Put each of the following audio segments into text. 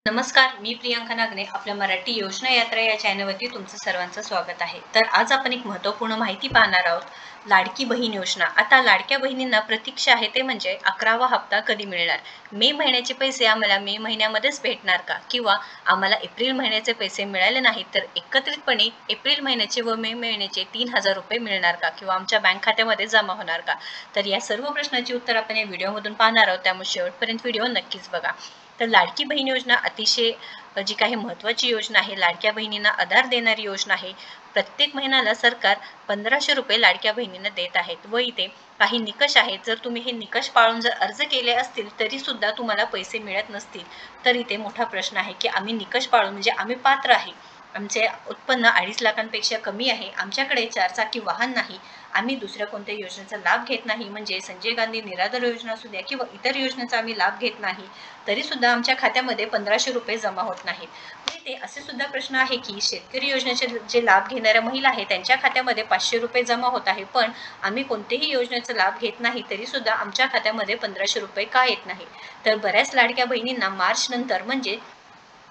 नमस्कार, मी प्रियांका नागने आपल्या मराठी योजना यात्रा या चॅनलवरती तुमचं सर्वांचं स्वागत आहे। तर आज आपण एक महत्त्वपूर्ण माहिती पाहणार आहोत, लाडकी बहीण योजना। आता लाडक्या बहिणींना प्रतीक्षा आहे ते म्हणजे 11वा हप्ता कधी मिळणार। मे महिन्याचे पैसे आम्हाला मे महिन्यामध्येच भेटणार का, किंवा आम्हाला एप्रिल महिन्याचे पैसे मिळाले नाहीत तर एकत्रितपणे एप्रिल महिन्याचे व मे महिन्याचे 3000 रुपये मिळणार का, किंवा आमच्या बँक खात्यामध्ये जमा होणार का। तर या सर्व प्रश्नांची उत्तर आपण या व्हिडिओमधून पाहणार आहोत, त्यामुळे शेवटपर्यंत व्हिडिओ नक्कीच बघा। तर लाडकी बहीण योजना अतिशय जी काही महत्त्वाची योजना आहे, लाडक्या बहिणींना आधार देणारी योजना आहे। प्रत्येक महिन्याला सरकार 1500 रुपये लाडक्या बहिणींना देत आहेत व इथे काही निकष आहेत। जर तुम्ही हे निकष पाळून जर अर्ज केले असतील तरी सुद्धा तुम्हाला पैसे मिळत नसतील तर इथे मोठा प्रश्न आहे की आम्ही निकष पाळून म्हणजे आम्ही पात्र आहे, आमचे उत्पन्न 2.5 लाखांपेक्षा कमी आहे, आमच्याकडे 4 चाकी वाहन नाही, आम्ही दुसऱ्या कोणत्या योजनेचा लाभ घेत नाही, म्हणजे संजय गांधी निराधार योजना असू द्या किंवा इतर योजनेचा आम्ही लाभ घेत नाही, तरी सुद्धा आमच्या खात्यामध्ये 1500 रुपये जमा होत नाहीत। म्हणजे ते असे सुद्धा प्रश्न आहे की शेतकरी योजनेचे जे लाभ घेणाऱ्या महिला आहेत त्यांच्या खात्यामध्ये 500 रुपये जमा होत आहे, पण आम्ही कोणतेही योजनेचा लाभ घेत नाही तरी सुद्धा आमच्या खात्यामध्ये 1500 रुपये का येत नाही। तर बऱ्याच लाडक्या बहिणींना मार्च नंतर म्हणजे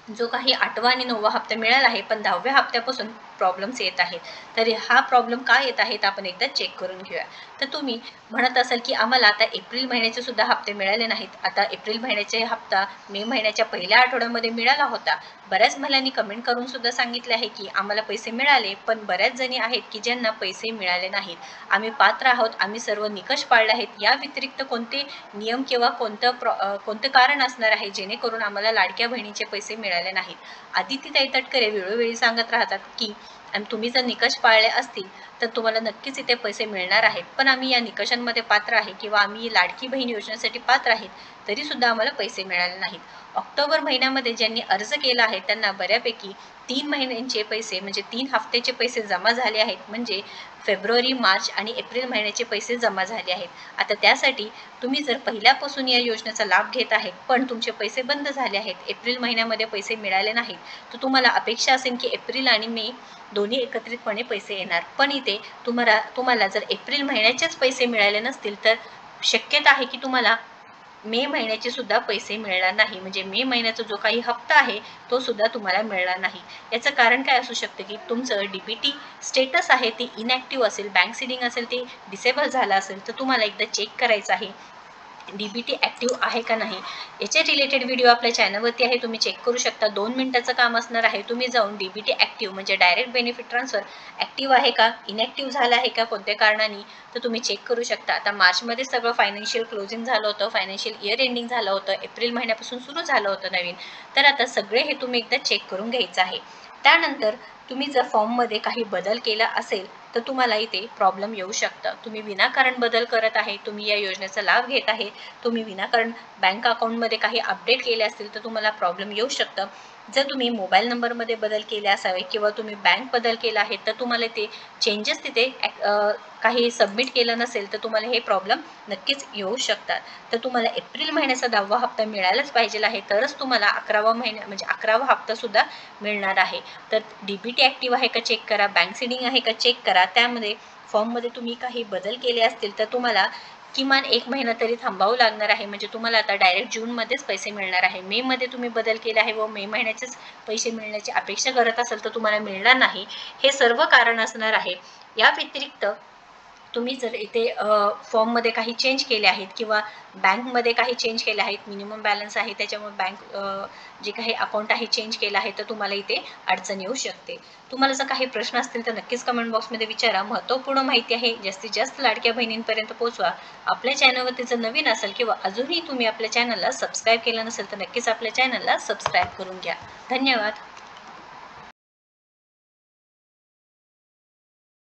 जो काही 8वा आणि 9वा हप्ता मिळाला आहे, पण 10व्या हप्त्यापासून प्रॉब्लेम्स येत आहेत। तर हा प्रॉब्लेम का येत आहे आपण एकदा चेक करून घेऊया। तर तुम्ही म्हणत असाल की आम्हाला आता एप्रिल महिन्याचे सुद्धा हप्ते मिळाले नाहीत, आता एप्रिल महिन्याचे हप्ता मे महिन्याच्या पहिल्या आठवड्यामध्ये मिळाला होता। बऱ्याच महिलांनी कमेंट करून सुद्धा सांगितले आहे की आम्हाला पैसे मिळाले, पण बऱ्याच जणी आहेत की ज्यांना पैसे मिळाले नाहीत। आम्ही पात्र आहोत, आम्ही सर्व निकष पाळले आहेत, या व्यतिरिक्त कोणते नियम किंवा कोणते कारण असणार आहे जेणेकरून आम्हाला लाडक्या बहिणीचे पैसे मिळाले नाहीत। आदितीताई तटकरे वेळोवेळी सांगत राहतात की आणि तुम्ही जर निकष पाळले असतील तर तुम्हाला नक्कीच इथे पैसे मिळणार आहेत, पण आम्ही या निकषांमध्ये पात्र आहे किंवा आम्ही लाडकी बहीण योजनेसाठी पात्र आहेत तरी सुद्धा आम्हाला पैसे मिळाले नाहीत। ऑक्टोबर महिन्यामध्ये ज्यांनी अर्ज केला आहे त्यांना बऱ्यापैकी 3 महिन्यांचे पैसे म्हणजे 3 हफ्त्याचे पैसे जमा झाले आहेत, म्हणजे फेब्रुवारी, मार्च आणि एप्रिल महिन्याचे पैसे जमा झाले आहेत। आता त्यासाठी तुम्ही जर पहिल्यापासून या योजनेचा लाभ घेत आहेत पण तुमचे पैसे बंद झाले आहेत, एप्रिल महिन्यामध्ये पैसे मिळाले नाहीत, तर तुम्हाला अपेक्षा असेल की एप्रिल आणि मे दोन्ही एकत्रितपणे पैसे येणार, पण इथे तुम्हाला जर एप्रिल महिन्याचेच पैसे मिळाले नसतील तर शक्यता आहे की तुम्हाला मे महिन्याचे सुद्धा पैसे मिळणार नाही, म्हणजे मे महिन्याचा जो काही हप्ता आहे तो सुद्धा तुम्हाला मिळणार नाही। याचं कारण काय असू शकतं की तुमचं डीबीटी स्टेटस आहे ते इनॅक्टिव्ह असेल, बँक सीडिंग असेल ते डिसेबल झालं असेल, तर तुम्हाला एकदा चेक करायचं आहे डीबीटी ॲक्टिव्ह आहे का नाही। याचे रिलेटेड व्हिडिओ आपल्या चॅनलवरती आहे, तुम्ही चेक करू शकता। 2 मिनिटाचं काम असणार आहे, तुम्ही जाऊन डीबीटी ॲक्टिव्ह म्हणजे डायरेक्ट बेनिफिट ट्रान्सफर ॲक्टिव्ह आहे का, इनॅक्टिव्ह झालं आहे का कोणत्या कारणाने, तर तुम्ही चेक करू शकता। आता मार्चमध्ये सगळं फायनान्शियल क्लोजिंग झालं होतं, फायनान्शियल इयर एंडिंग झालं होतं, एप्रिल महिन्यापासून सुरू झालं होतं नवीन, तर आता सगळे हे तुम्ही एकदा चेक करून घ्यायचं आहे। त्यानंतर तुम्ही जर फॉर्ममध्ये काही बदल केला असेल तर तुम्हाला इथे प्रॉब्लेम येऊ शकतं। तुम्ही विनाकारण बदल करत आहे, तुम्ही या योजनेचा लाभ घेत आहे, तुम्ही विनाकारण बँक अकाउंटमध्ये काही अपडेट केले असतील तर तुम्हाला प्रॉब्लेम येऊ शकतं। जर तुम्ही मोबाईल नंबरमध्ये बदल केले असावे किंवा तुम्ही बँक बदल केला आहे तर तुम्हाला ते चेंजेस तिथे काही सबमिट केलं नसेल तर तुम्हाला हे प्रॉब्लेम नक्कीच येऊ शकतात। तर तुम्हाला एप्रिल महिन्याचा 10वा हप्ता मिळालाच पाहिजे आहे, तरच तुम्हाला 11वा महिना म्हणजे 11वा हप्ता सुद्धा मिळणार आहे। तर डीबीटी ॲक्टिव्ह आहे का चेक करा, बँक सीडिंग आहे का चेक करा, त्यामध्ये फॉर्ममध्ये तुम्ही काही बदल केले असतील तर तुम्हाला किमान 1 महिना तरी थांबावं लागणार आहे, म्हणजे तुम्हाला आता डायरेक्ट जूनमध्येच पैसे मिळणार आहे। मेमध्ये तुम्ही बदल केले आहे व मे महिन्याचेच पैसे मिळण्याची अपेक्षा करत असाल तर तुम्हाला मिळणार नाही, हे सर्व कारण असणार आहे। या व्यतिरिक्त तुम्ही जर इथे फॉर्ममध्ये काही चेंज केले आहेत किंवा बँकमध्ये काही चेंज केले आहेत, मिनिमम बॅलन्स आहे त्याच्यामुळे बँक जे काही अकाउंट आहे चेंज केलं आहे, तर तुम्हाला इथे अडचण येऊ शकते। तुम्हाला जर काही प्रश्न असतील तर नक्कीच कमेंट बॉक्समध्ये विचारा। महत्त्वपूर्ण माहिती आहे जास्तीत जास्त लाडक्या बहिणींपर्यंत पोहोचवा। आपल्या चॅनलवरती जर नवीन असेल किंवा अजूनही तुम्ही आपल्या चॅनलला सबस्क्राईब केलं नसेल तर नक्कीच आपल्या चॅनलला सबस्क्राईब करून घ्या। धन्यवाद।